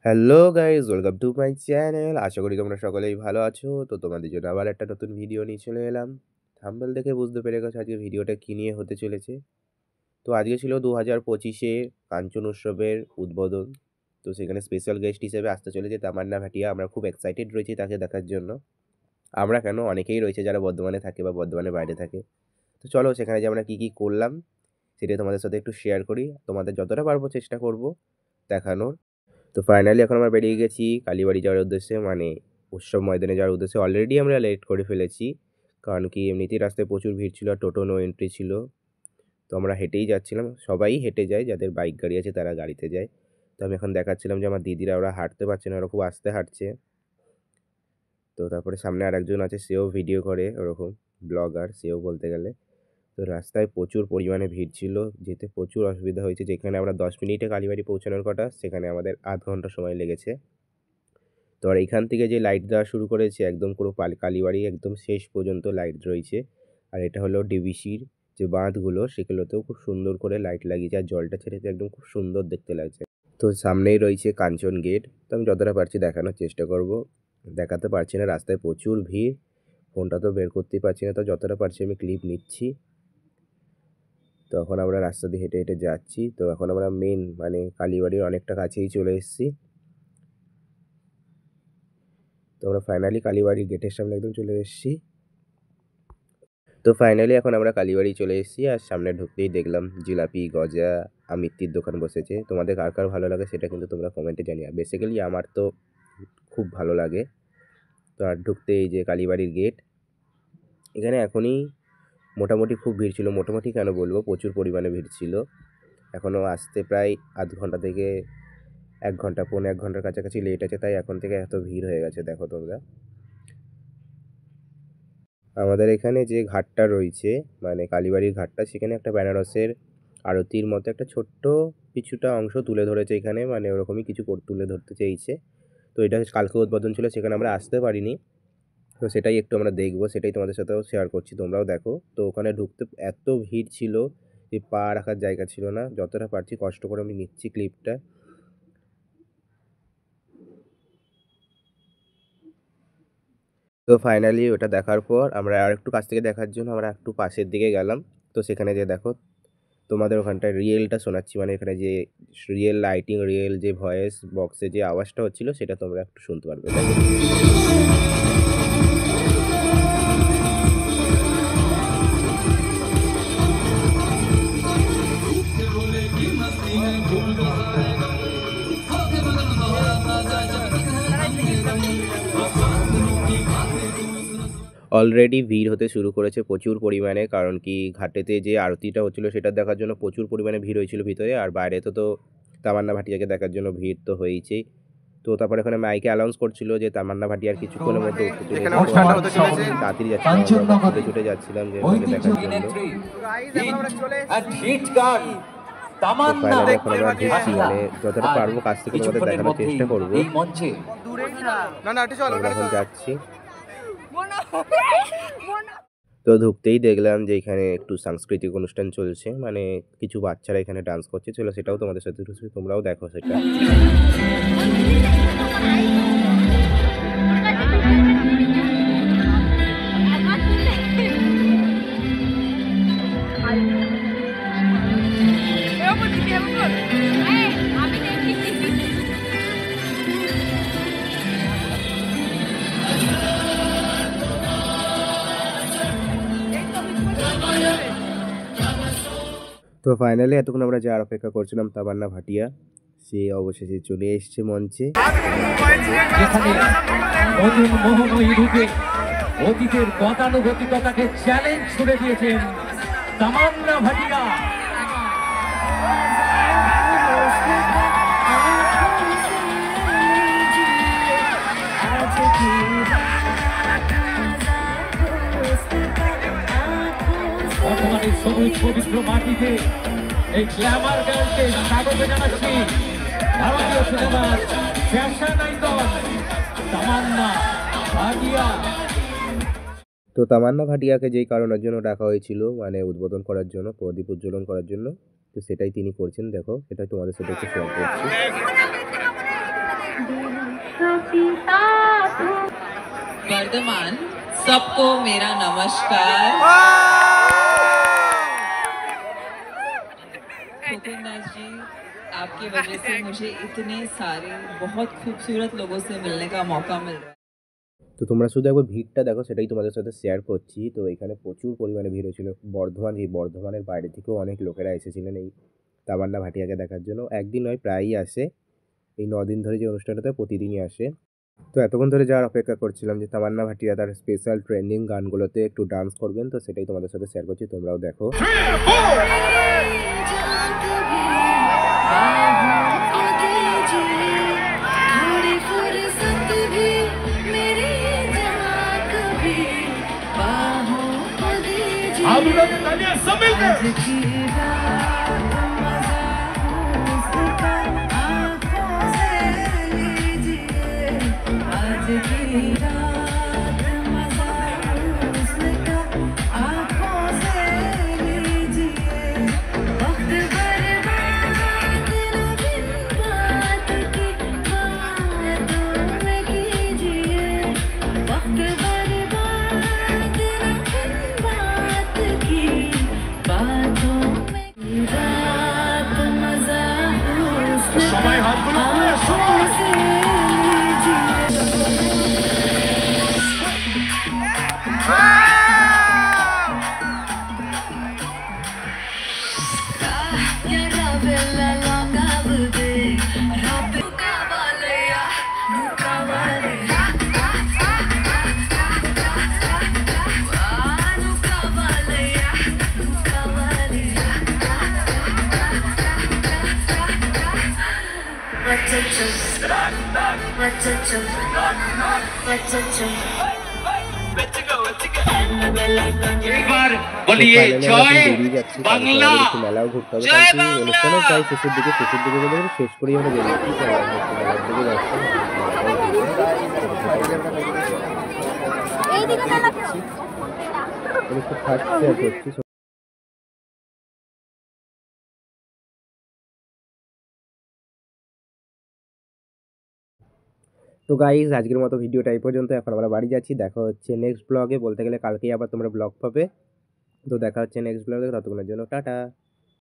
Hello guys, welcome to my channel. আশা করি তোমরা সকলেই ভালো আছো। তো তোমাদের জন্য আবার একটা নতুন ভিডিও নিয়ে চলে এলাম। থাম্বনেল দেখে বুঝতে পেরে গেছো আজকে ভিডিওটা কী নিয়ে হতে চলেছে। তো আজকে ছিল 2025-এ কাঞ্চন উৎসবের উদ্বোধন। তো সেখানে স্পেশাল গেস্ট হিসেবে আসতে চলেছে তামান্না ভাটিয়া। আমরা খুব এক্সাইটেড রয়েছি তাকে দেখার জন্য। আমরা কেন, অনেকেই রয়েছে যারা বর্ধমানে থাকে বা বর্ধমানের বাইরে থাকে। তো চলো সেখানে যে আমরা কী কী করলাম সেটাই তোমাদের সাথে একটু শেয়ার করি। তোমাদের যতটা পারবো চেষ্টা করব দেখানোর। তো ফাইনালি এখন আমরা বেরিয়ে গেছি কালীবাড়ি যাওয়ার উদ্দেশ্যে, মানে উৎসব ময়দানে যাওয়ার উদ্দেশ্যে। অলরেডি আমরা লেট করে ফেলেছি, কারণ কি এমনিতেই রাস্তায় প্রচুর ভিড় ছিল আর টোটো নো এন্ট্রি ছিল। তো আমরা হেঁটেই যাচ্ছিলাম, সবাই হেঁটে যায়, যাদের বাইক গাড়ি আছে তারা গাড়িতে যায়। তো আমি এখন দেখাচ্ছিলাম যে আমার দিদিরা ওরা হাঁটতে পারছে না, ওরা খুব আস্তে হাঁটছে। তো তারপরে সামনে আরেকজন আছে, সেও ভিডিও করে, ওরকম ব্লগার সেও বলতে গেলে। তো রাস্তায় প্রচুর পরিমাণে ভিড় ছিল, যেতে প্রচুর অসুবিধা হয়েছে। যেখানে আমরা 10 মিনিটে কালীবাড়ি পৌঁছানোর কথা, সেখানে আমাদের আধ ঘন্টা সময় লেগেছে। তো আর এইখান থেকে যে লাইট দেওয়া শুরু করেছে একদম পুরো কালীবাড়ি একদম শেষ পর্যন্ত লাইট রয়েছে। আর এটা হলো ডিভিসির যে বাঁধগুলো, সেগুলোতেও খুব সুন্দর করে লাইট লাগিয়েছে, আর জলটা ছেড়েছে একদম খুব সুন্দর দেখতে লাগছে। তো সামনেই রয়েছে কাঞ্চন গেট। তো আমি যতটা পারছি দেখানোর চেষ্টা করব, দেখাতে পারছি না, রাস্তায় প্রচুর ভিড়, ফোনটা তো বের করতেই পারছি না। তো যতটা পারছি আমি ক্লিপ নিচ্ছি। তো এখন আমরা রাস্তা দিয়ে হেঁটে হেঁটে যাচ্ছি। তো এখন আমরা মেন মানে কালীবাড়ির অনেকটা কাছেই চলে এসেছি। তো আমরা ফাইনালি কালীবাড়ির গেটের সামনে একদম চলে এসেছি। তো ফাইনালি এখন আমরা কালীবাড়ি চলে এসেছি, আর সামনে ঢুকতেই দেখলাম জিলাপি, গজা, মিষ্টির দোকান বসেছে। তোমাদের কার কার ভালো লাগে সেটা কিন্তু তোমরা কমেন্টে জানিও। বেসিক্যালি আমার তো খুব ভালো লাগে। তো আর ঢুকতে এই যে কালীবাড়ির গেট, এখানে এখনই মোটামুটি খুব ভিড় ছিল। মোটামুটি কেন বলবো, প্রচুর পরিমাণে ভিড় ছিল। এখনও আসতে প্রায় আধ ঘন্টা থেকে 1 ঘন্টা, পৌনে 1 ঘন্টার কাছাকাছি লেট আছে, তাই এখন থেকে এত ভিড় হয়ে গেছে দেখো তোমরা। আমাদের এখানে যে ঘাটটা রয়েছে, মানে কালীবাড়ির ঘাটটা, সেখানে একটা বেনারসের আরতির মতো একটা ছোট্ট কিছুটা অংশ তুলে ধরেছে এখানে, মানে ওরকমই কিছু তুলে ধরতে চেয়েছে। তো এটা কালকে উদ্বোধন ছিল, সেখানে আমরা আসতে পারিনি। তো সেটাই একটু আমরা দেখবো, সেটাই তোমাদের সাথেও শেয়ার করছি, তোমরাও দেখো। তো ওখানে ঢুকতে এত ভিড় ছিল যে পা রাখার জায়গা ছিল না। যতটা পারছি কষ্ট করে আমি নিচ্ছি ক্লিপটা। তো ফাইনালি ওটা দেখার পর আমরা আর একটু কাছ থেকে দেখার জন্য আমরা একটু পাশের দিকে গেলাম। তো সেখানে যে দেখো তোমাদের ওখানটায় রিয়েলটা শোনাচ্ছি, মানে এখানে যে রিয়েল লাইটিং, রিয়েল যে ভয়েস বক্সে যে আওয়াজটা হচ্ছিল সেটা তোমরা একটু শুনতে পারবে। দেখো অলরেডি ভিড় হতে শুরু করেছে প্রচুর পরিমাণে, কারণ কি ঘাটেতে যে আরতিটা হচ্ছিল সেটা দেখার জন্য প্রচুর পরিমাণে ভিড় হয়েছিল ভিতরে, আর বাইরে তো তামান্না ভাটিয়াকে দেখার জন্য ভিড় তো হয়েছেই। তো তারপরে এখানে মাইকে অ্যানাউন্স করছিল যে তামান্না ভাটিয়ার কিছুক্ষণের মধ্যে উঠতে চলেছে। তাড়াতাড়ি যাচ্ছিলাম, আমরা ছুটে ছুটে যাচ্ছিলাম যে ওনাকে দেখার জন্য। তো ফাইনালি এখন আমরা ঢুকছি, মানে যতটা পারবো কাছ থেকে তোমাদের দেখানোর চেষ্টা করবো। আমরা এখন যাচ্ছি। তো ঢুকতেই দেখলাম যে এখানে একটু সাংস্কৃতিক অনুষ্ঠান চলছে, মানে কিছু বাচ্চারা এখানে ডান্স করছে। চলো সেটাও তোমাদের সাথে তোমরাও দেখো সেটা। তো ফাইনালি এতক্ষণ আমরা যার অপেক্ষা করছিলাম তামান্না ভাটিয়া, সে অবশেষে চলে এসছে মঞ্চে। অতীতের গতানুগতিকতাকে চ্যালেঞ্জ করে দিয়েছেন তামান্না ভাটিয়া। বর্তমানে সবুজ পবিত্র মাটিতে এই গ্ল্যামার গার্লকে স্বাগত জানাচ্ছি ভারতীয় সিনেমার ফ্যাশন আইকন তামান্না ভাটিয়া। তো তামান্না ভাটিয়াকে যেই কারণের জন্য ডাকা হয়েছিল, মানে উদ্বোধন করার জন্য, প্রদীপ উজ্জ্বলন করার জন্য, তো সেটাই তিনি করছেন। দেখো সেটাই তোমাদের সাথে একটু শেয়ার করছি। वर्धमान, सबको मेरा नमस्कार। कोकुलनाथ जी, आपकी वजह से मुझे इतने सारे बहुत खूबसूरत लोगों से मिलने का मौका मिल रहा है। তো তোমরা শুধু একবার ভিড়টা দেখো, সেটাই তোমাদের সাথে শেয়ার করছি। তো এখানে প্রচুর পরিমাণে ভিড় হয়েছিল। এই বর্ধমানের বাইরে থেকেও অনেক লোকেরা এসেছিলেন এই তামান্না ভাটিয়াকে দেখার জন্য। একদিন নয়, প্রায়ই আসে। এই 9 দিন ধরে যে অনুষ্ঠানটা হয় প্রতিদিনই আসে। তো এতক্ষণ ধরে যাওয়ার অপেক্ষা করছিলাম যে তামান্না ভাটিয়া তার স্পেশাল ট্রেন্ডিং গানগুলোতে একটু ডান্স করবেন। তো সেটাই তোমাদের সাথে শেয়ার করছি, তোমরাও দেখো। সবাই হাতগুলো তুলে এবার বলিয়ে জয় বাংলা, একটু মেলাও ঘুরতে হবে, জয় কারণ কি বাংলা। অনুষ্ঠানের প্রায় শেষের দিকে বলে শেষ করেই আমরা বেরিয়েছি। তো আমরা একটু মেলার দিকে যাচ্ছি। আমি একটু ফার্স্ট শেয়ার করছি। তো গাইজ, আজকের মতো ভিডিওটা এই পর্যন্ত। এখন আমরা বাড়ি যাচ্ছি। দেখা হচ্ছে নেক্সট ব্লগে। বলতে গেলে কালকেই আবার তোমরা ব্লগ পাবে। তো দেখা হচ্ছে নেক্সট ব্লগে। ততক্ষণের জন্য টাটা।